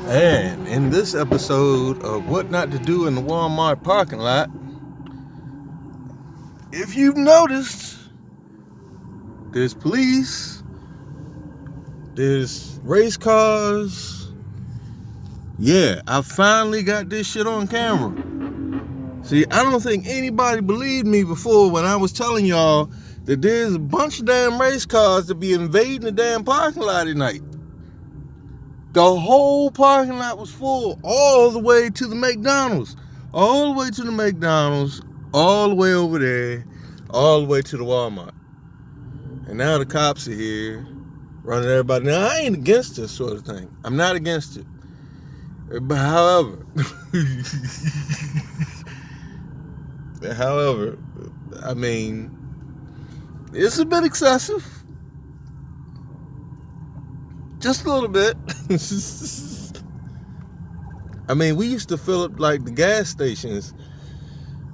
And in this episode of What Not to Do in the Walmart Parking Lot, if you've noticed, there's police, there's race cars. Yeah, I finally got this shit on camera. See, I don't think anybody believed me before when I was telling y'all that there's a bunch of damn race cars that be invading the damn parking lot at night. The whole parking lot was full all the way to the McDonald's. All the way to the McDonald's, all the way over there, all the way to the Walmart. And now the cops are here running everybody. Now, I ain't against this sort of thing. I'm not against it. But however, I mean, it's a bit excessive. Just a little bit. I mean, we used to fill up like the gas stations.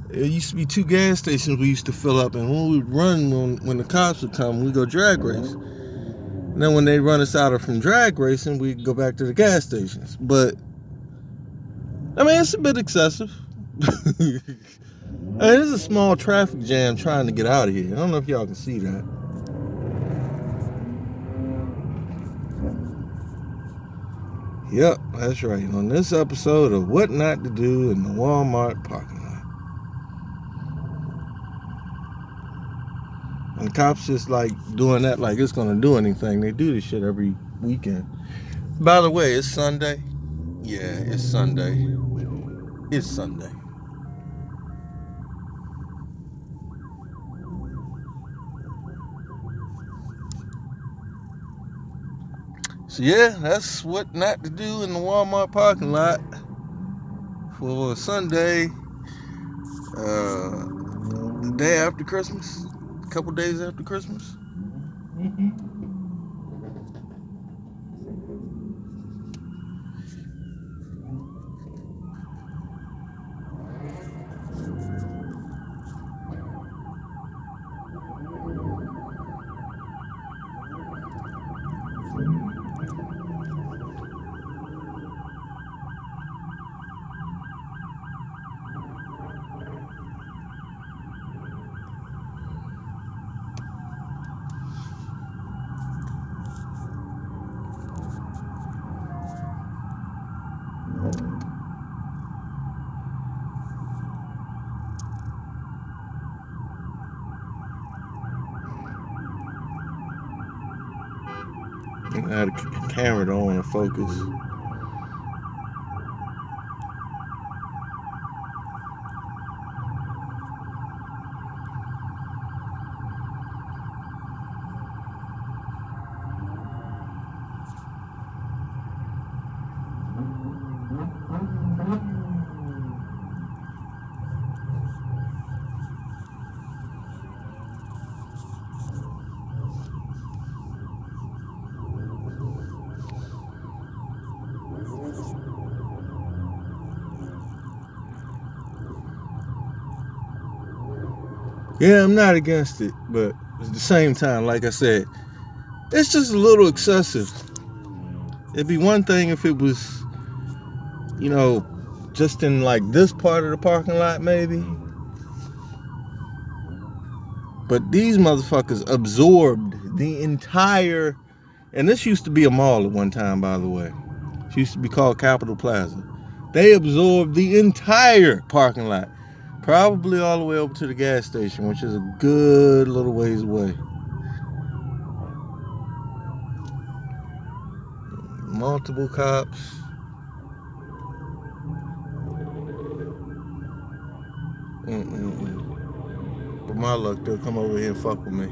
There used to be 2 gas stations we used to fill up, and when we'd run, when the cops would come, we'd go drag race. And then when they run us out from drag racing, we'd go back to the gas stations. But, I mean, it's a bit excessive. There's a small traffic jam trying to get out of here. I don't know if y'all can see that. Yep, that's right. On this episode of What Not to Do in the Walmart Parking Lot. And the cops just like doing that like it's gonna do anything. They do this shit every weekend. By the way, it's Sunday. Yeah, it's Sunday. It's Sunday. So yeah, that's what not to do in the Walmart parking lot for Sunday, the day after Christmas, a couple days after Christmas. I had a camera don't want to focus. Yeah, I'm not against it, but at the same time, like I said, it's just a little excessive. It'd be one thing if it was, just in like this part of the parking lot maybe. But these motherfuckers absorbed the entire, and this used to be a mall at one time, by the way. It used to be called Capitol Plaza. They absorbed the entire parking lot. Probably all the way over to the gas station, which is a good little ways away. Multiple cops. For my luck, they'll come over here and fuck with me.